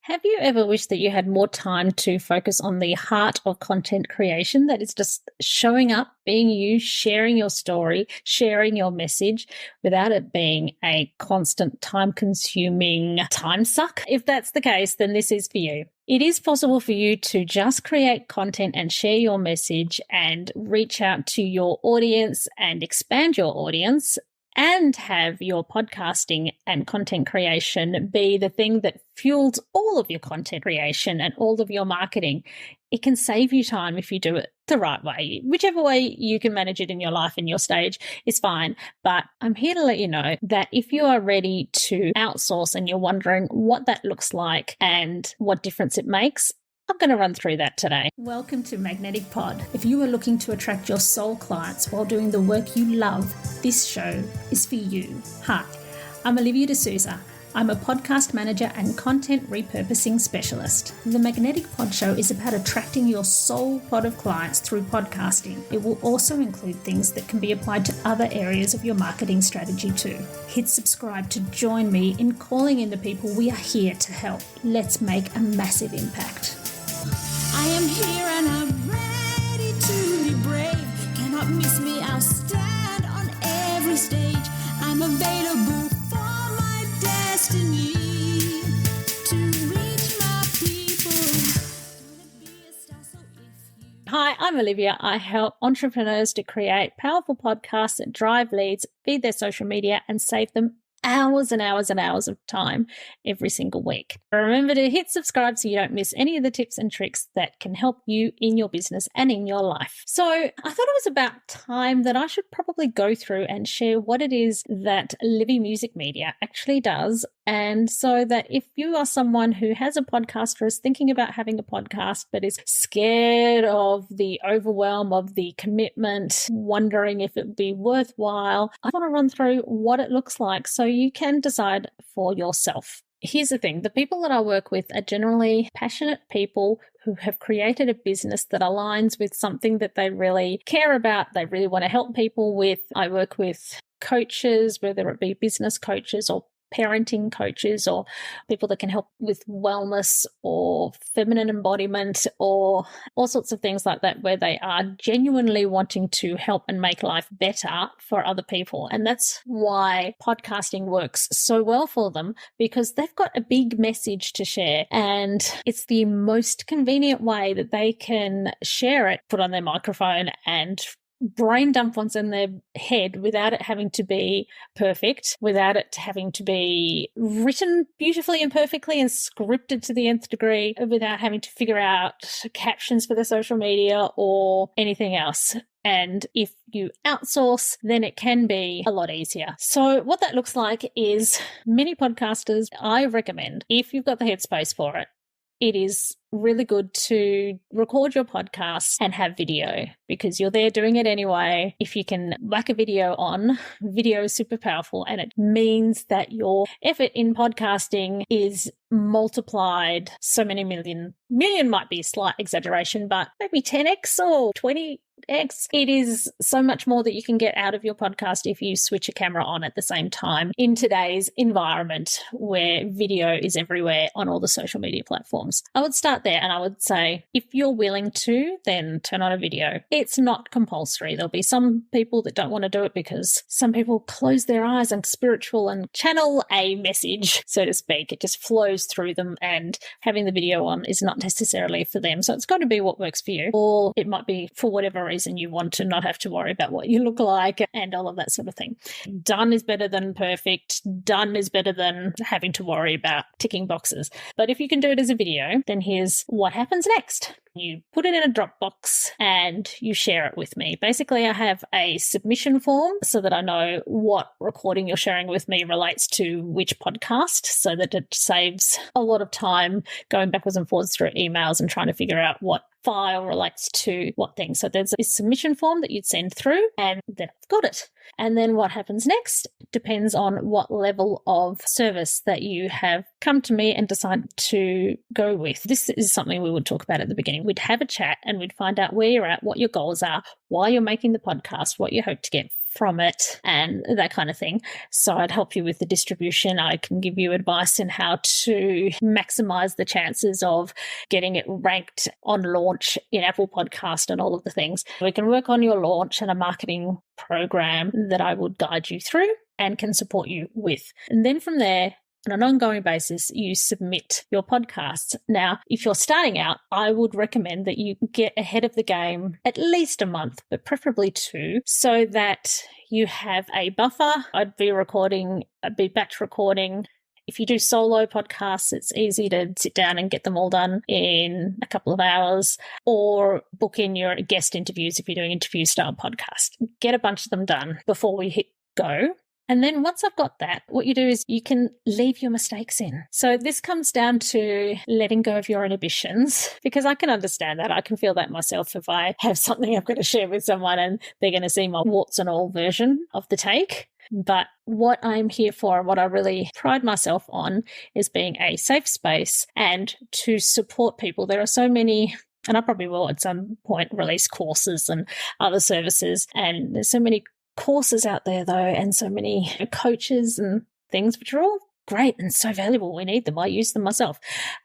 Have you ever wished that you had more time to focus on the heart of content creation, that is just showing up, being you, sharing your story, sharing your message without it being a constant time-consuming time suck? If that's the case, then this is for you. It is possible for you to just create content and share your message and reach out to your audience and expand your audience and have your podcasting and content creation be the thing that fuels all of your content creation and all of your marketing. It can save you time if you do it the right way. Whichever way you can manage it in your life and your stage is fine. But I'm here to let you know that if you are ready to outsource and you're wondering what that looks like and what difference it makes, I'm going to run through that today. Welcome to Magnetic Pod. If you are looking to attract your soul clients while doing the work you love, this show is for you. Hi, I'm Olivia D'Souza. I'm a podcast manager and content repurposing specialist. The Magnetic Pod Show is about attracting your soul pod of clients through podcasting. It will also include things that can be applied to other areas of your marketing strategy too. Hit subscribe to join me in calling in the people we are here to help. Let's make a massive impact. I am here and I'm ready to be brave. Cannot miss me, I'll stand on every stage. I'm available for my destiny to reach my people. Hi, I'm Olivia. I help entrepreneurs to create powerful podcasts that drive leads, feed their social media, and save them hours and hours and hours of time every single week. Remember to hit subscribe so you don't miss any of the tips and tricks that can help you in your business and in your life. So I thought it was about time that I should probably go through and share what it is that Livy Music Media actually does. And so that if you are someone who has a podcast or is thinking about having a podcast but is scared of the overwhelm of the commitment, wondering if it would be worthwhile, I want to run through what it looks like so you can decide for yourself. Here's the thing. The people that I work with are generally passionate people who have created a business that aligns with something that they really care about, they really want to help people with. I work with coaches, whether it be business coaches or parenting coaches or people that can help with wellness or feminine embodiment or all sorts of things like that, where they are genuinely wanting to help and make life better for other people. And that's why podcasting works so well for them, because they've got a big message to share and it's the most convenient way that they can share it, put on their microphone and brain dump what's in their head without it having to be perfect, without it having to be written beautifully and perfectly and scripted to the nth degree, without having to figure out captions for their social media or anything else. And if you outsource, then it can be a lot easier. So what that looks like is many podcasters, I recommend, if you've got the headspace for it, it is really good to record your podcast and have video because you're there doing it anyway. If you can whack a video on, video is super powerful and it means that your effort in podcasting is multiplied so many million might be a slight exaggeration, but maybe 10x or 20x. It is so much more that you can get out of your podcast if you switch a camera on at the same time in today's environment where video is everywhere on all the social media platforms. I would start there and I would say, if you're willing to, then turn on a video. It's not compulsory. There'll be some people that don't want to do it because some people close their eyes and spiritual and channel a message, so to speak. It just flows through them and having the video on is not necessarily for them. So it's got to be what works for you, or it might be for whatever reason you want to not have to worry about what you look like and all of that sort of thing. Done is better than perfect. Done is better than having to worry about ticking boxes. But if you can do it as a video, then here's what happens next. You put it in a Dropbox and you share it with me. Basically, I have a submission form so that I know what recording you're sharing with me relates to which podcast, so that it saves a lot of time going backwards and forwards through emails and trying to figure out what file relates to what thing. So there's a submission form that you'd send through and then I've got it. And then what happens next depends on what level of service that you have come to me and decided to go with. This is something we would talk about at the beginning. We'd have a chat and we'd find out where you're at, what your goals are, why you're making the podcast, what you hope to get from it and that kind of thing. So I'd help you with the distribution. I can give you advice in how to maximize the chances of getting it ranked on launch in Apple Podcast and all of the things. We can work on your launch and a marketing program that I would guide you through and can support you with. And then from there, on an ongoing basis, you submit your podcasts. Now, if you're starting out, I would recommend that you get ahead of the game at least a month, but preferably 2, so that you have a buffer. I'd be batch recording. If you do solo podcasts, it's easy to sit down and get them all done in a couple of hours, or book in your guest interviews if you're doing interview style podcasts. Get a bunch of them done before we hit go. And then once I've got that, what you do is you can leave your mistakes in. So this comes down to letting go of your inhibitions, because I can understand that. I can feel that myself if I have something I've got to share with someone and they're going to see my warts and all version of the take. But what I'm here for and what I really pride myself on is being a safe space and to support people. There are so many, and I probably will at some point release courses and other services, and there's so many courses out there though, and so many coaches and things, which are all great and so valuable. We need them. I use them myself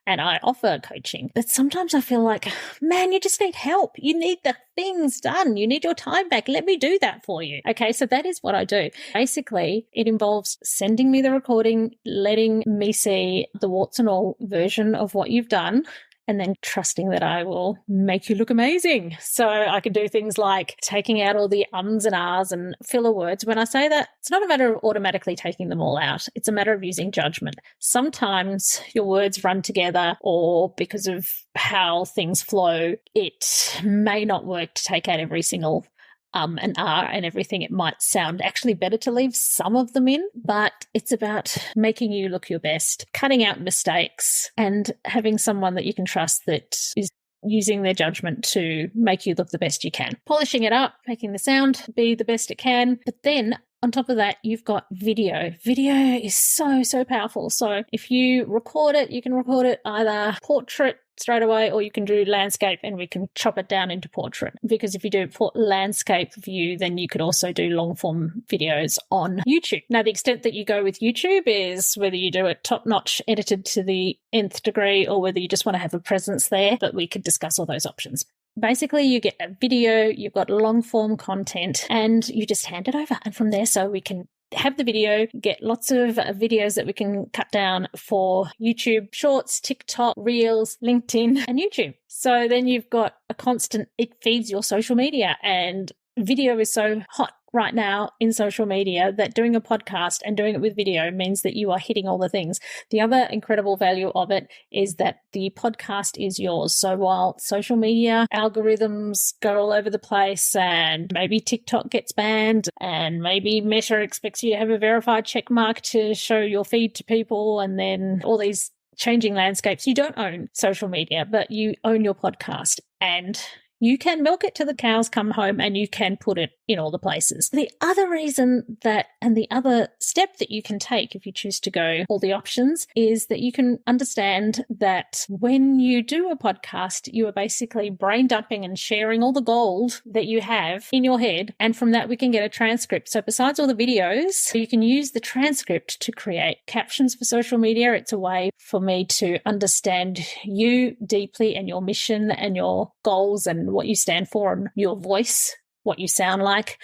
and I offer coaching. But sometimes I feel like, man, you just need help. You need the things done. You need your time back. Let me do that for you. Okay, so that is what I do. Basically, it involves sending me the recording, letting me see the warts and all version of what you've done, and then trusting that I will make you look amazing. So I can do things like taking out all the ums and ahs and filler words. When I say that, it's not a matter of automatically taking them all out. It's a matter of using judgment. Sometimes your words run together, or because of how things flow, it may not work to take out every single and and everything. It might sound actually better to leave some of them in, but it's about making you look your best, cutting out mistakes, and having someone that you can trust that is using their judgment to make you look the best you can. Polishing it up, making the sound be the best it can. But then on top of that, you've got video. Video is so powerful. So if you record it, you can record it either portrait straight away, or you can do landscape and we can chop it down into portrait. Because if you do landscape view, then you could also do long form videos on YouTube. Now, the extent that you go with YouTube is whether you do it top notch, edited to the nth degree, or whether you just want to have a presence there, but we could discuss all those options. Basically, you get a video, you've got long form content, and you just hand it over. And from there, so we can have the video, get lots of videos that we can cut down for YouTube Shorts, TikTok, Reels, LinkedIn, and YouTube. So then you've got a constant, it feeds your social media, and video is so hot right now in social media that doing a podcast and doing it with video means that you are hitting all the things. The other incredible value of it is that the podcast is yours. So while social media algorithms go all over the place and maybe TikTok gets banned and maybe Meta expects you to have a verified check mark to show your feed to people, and then all these changing landscapes, you don't own social media, but you own your podcast, and you can milk it till the cows come home and you can put it in all the places. The other reason that, and the other step that you can take if you choose to go all the options, is that you can understand that when you do a podcast, you are basically brain dumping and sharing all the gold that you have in your head. And from that, we can get a transcript. So besides all the videos, you can use the transcript to create captions for social media. It's a way for me to understand you deeply and your mission and your goals and what you stand for and your voice, what you sound like.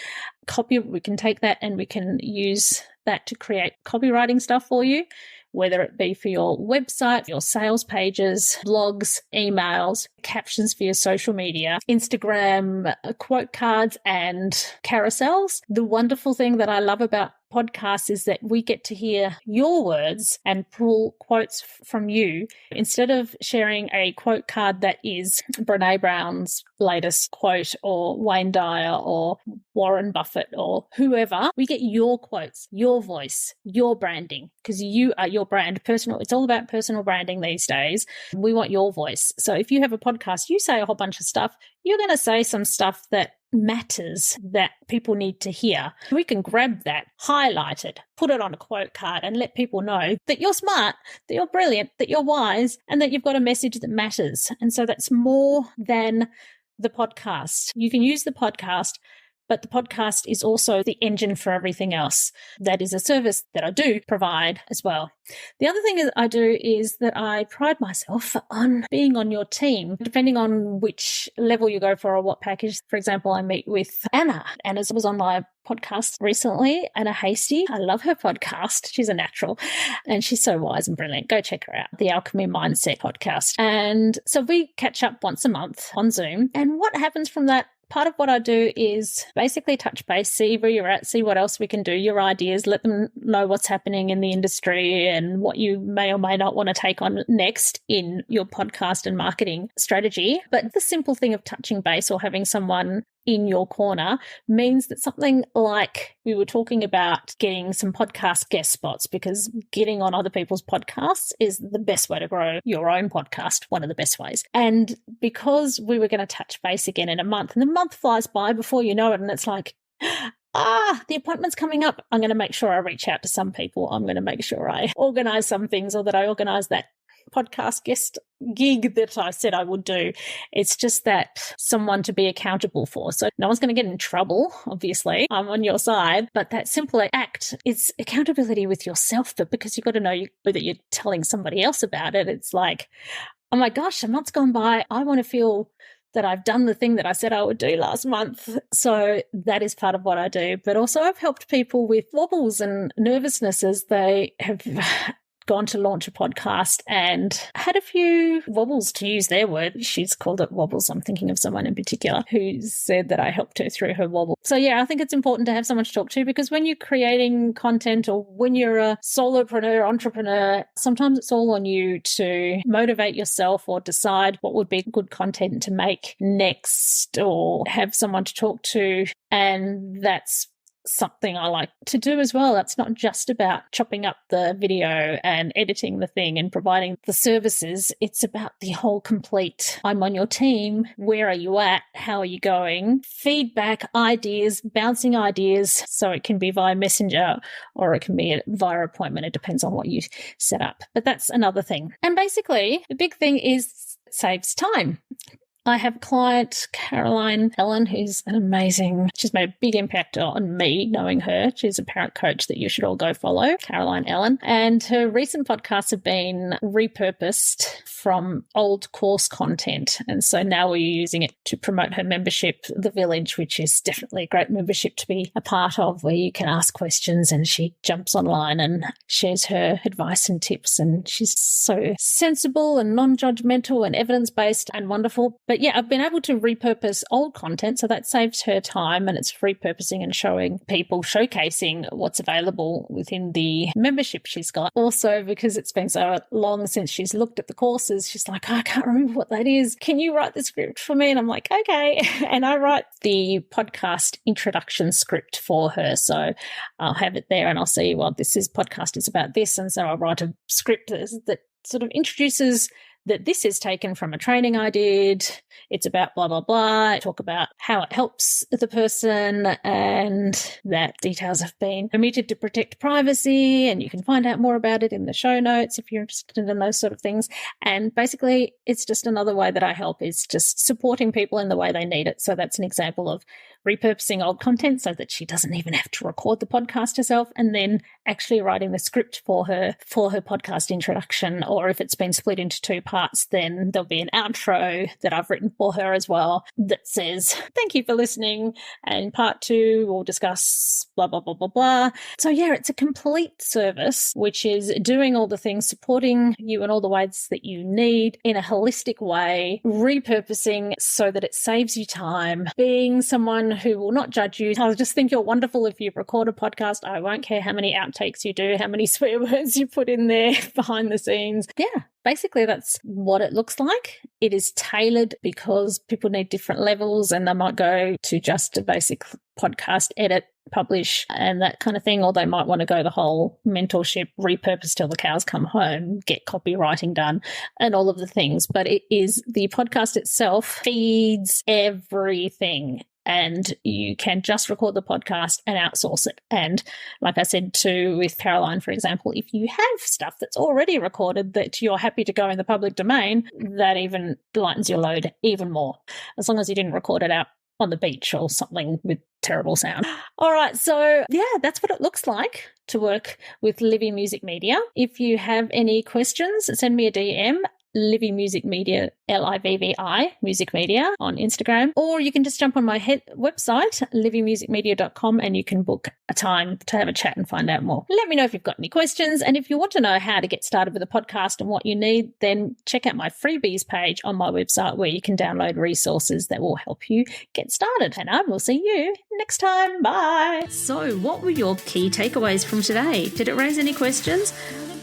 We can take that and we can use that to create copywriting stuff for you, whether it be for your website, your sales pages, blogs, emails, captions for your social media, Instagram, quote cards, and carousels. The wonderful thing that I love about podcasts is that we get to hear your words and pull quotes from you. Instead of sharing a quote card that is Brene Brown's latest quote, or Wayne Dyer, or Warren Buffett, or whoever, we get your quotes, your voice, your branding, because you are your brand. Personal. It's all about personal branding these days. We want your voice. So if you have a podcast, you say a whole bunch of stuff, you're going to say some stuff that matters, that people need to hear. We can grab that, highlight it, put it on a quote card, and let people know that you're smart, that you're brilliant, that you're wise, and that you've got a message that matters. And so that's more than the podcast. You can use the podcast but the podcast is also the engine for everything else. That is a service that I do provide as well. The other thing that I do is that I pride myself on being on your team, depending on which level you go for or what package. For example, I meet with Anna. Anna was on my podcast recently, Anna Hasty. I love her podcast. She's a natural and she's so wise and brilliant. Go check her out, the Alchemy Mindset podcast. And so we catch up once a month on Zoom. And what happens from that? Part of what I do is basically touch base, see where you're at, see what else we can do, your ideas, let them know what's happening in the industry and what you may or may not want to take on next in your podcast and marketing strategy. But the simple thing of touching base or having someone in your corner means that something like we were talking about getting some podcast guest spots, because getting on other people's podcasts is the best way to grow your own podcast, one of the best ways. And because we were going to touch base again in a month, and the month flies by before you know it, and it's like, the appointment's coming up. I'm going to make sure I reach out to some people. I'm going to make sure I organize some things, or that I organize that podcast guest gig that I said I would do. It's just that someone to be accountable for. So no one's going to get in trouble, obviously. I'm on your side. But that simple act is accountability with yourself, but because you've got to know that you're telling somebody else about it. It's like, oh my gosh, a month's gone by. I want to feel that I've done the thing that I said I would do last month. So that is part of what I do. But also I've helped people with wobbles and nervousness as they have gone to launch a podcast and had a few wobbles, to use their word. She's called it wobbles. I'm thinking of someone in particular who said that I helped her through her wobble. So yeah, I think it's important to have someone to talk to, because when you're creating content or when you're a solopreneur, entrepreneur, sometimes it's all on you to motivate yourself or decide what would be good content to make next, or have someone to talk to. And that's something I like to do as well. That's not just about chopping up the video and editing the thing and providing the services. It's about the whole complete, I'm on your team. Where are you at? How are you going? Feedback, ideas, bouncing ideas. So it can be via messenger or it can be via appointment. It depends on what you set up. But that's another thing. And basically, the big thing is it saves time. I have a client, Caroline Ellen, who's she's made a big impact on me, knowing her. She's a parent coach that you should all go follow, Caroline Ellen. And her recent podcasts have been repurposed from old course content. And so now we're using it to promote her membership, The Village, which is definitely a great membership to be a part of, where you can ask questions and she jumps online and shares her advice and tips. And she's so sensible and non-judgmental and evidence-based and wonderful. But yeah, I've been able to repurpose old content, so that saves her time, and it's repurposing and showing people, showcasing what's available within the membership she's got. Also, because it's been so long since she's looked at the courses, she's like, I can't remember what that is. Can you write the script for me? And I'm like, okay. And I write the podcast introduction script for her. So I'll have it there and I'll see, well, podcast is about this. And so I'll write a script that sort of introduces that this is taken from a training I did. It's about blah, blah, blah. I talk about how it helps the person and that details have been omitted to protect privacy. And you can find out more about it in the show notes if you're interested in those sort of things. And basically, it's just another way that I help, is just supporting people in the way they need it. So that's an example of repurposing old content so that she doesn't even have to record the podcast herself, and then actually writing the script for her podcast introduction. Or if it's been split into two parts, then there'll be an outro that I've written for her as well that says, thank you for listening. And part 2, we'll discuss blah, blah, blah, blah, blah. So yeah, it's a complete service, which is doing all the things, supporting you in all the ways that you need in a holistic way, repurposing so that it saves you time, being someone who will not judge you. I'll just think you're wonderful if you record a podcast. I won't care how many outtakes you do, how many swear words you put in there behind the scenes. Yeah, basically that's what it looks like. It is tailored because people need different levels, and they might go to just a basic podcast, edit, publish, and that kind of thing, or they might want to go the whole mentorship, repurpose till the cows come home, get copywriting done, and all of the things. But it is, the podcast itself feeds everything. And you can just record the podcast and outsource it. And like I said too, with Caroline, for example, if you have stuff that's already recorded that you're happy to go in the public domain, that even lightens your load even more. As long as you didn't record it out on the beach or something with terrible sound. All right, so yeah, that's what it looks like to work with Livy Music Media. If you have any questions, send me a DM. Livy Music Media, Livvi Music Media on Instagram, or you can just jump on my website, livymusicmedia.com, and you can book a time to have a chat and find out more. Let me know if you've got any questions, and if you want to know how to get started with a podcast and what you need, then check out my freebies page on my website where you can download resources that will help you get started. And I will see you next time. Bye. So, what were your key takeaways from today? Did it raise any questions?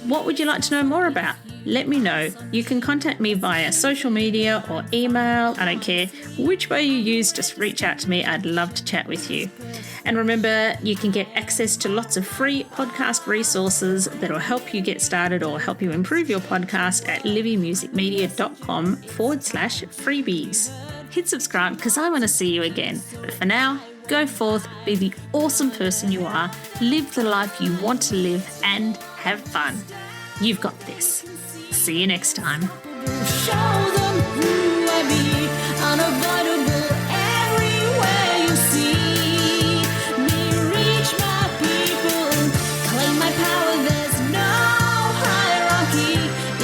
What would you like to know more about? Let me know. You can contact me via social media or email. I don't care which way you use, just reach out to me. I'd love to chat with you. And remember, you can get access to lots of free podcast resources that will help you get started or help you improve your podcast at livymusicmedia.com/freebies. Hit subscribe because I want to see you again. But for now, go forth, be the awesome person you are, live the life you want to live, and have fun. You've got this. See you next time. Show them who I be, unavoidable everywhere you see me. Reach my people, claim my power. There's no hierarchy.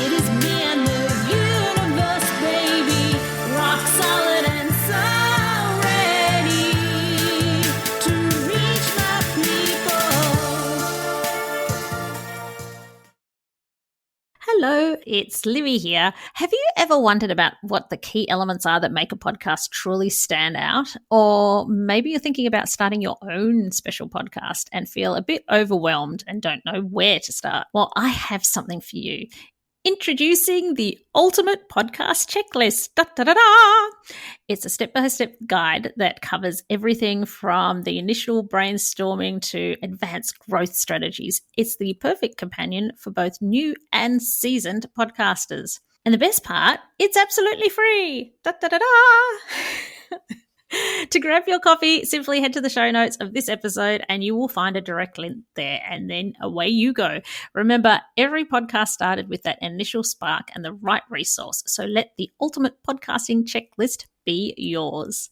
It is me and the universe, baby. Rock solid and so ready to reach my people. Hello, it's Livy here. Have you ever wondered about what the key elements are that make a podcast truly stand out? Or maybe you're thinking about starting your own special podcast and feel a bit overwhelmed and don't know where to start. Well, I have something for you. Introducing the Ultimate Podcast Checklist. Da, da, da, da. It's a step-by-step guide that covers everything from the initial brainstorming to advanced growth strategies. It's the perfect companion for both new and seasoned podcasters. And the best part, it's absolutely free. Da, da, da, da. To grab your copy, simply head to the show notes of this episode and you will find a direct link there, and then away you go. Remember, every podcast started with that initial spark and the right resource, so let the Ultimate Podcasting Checklist be yours.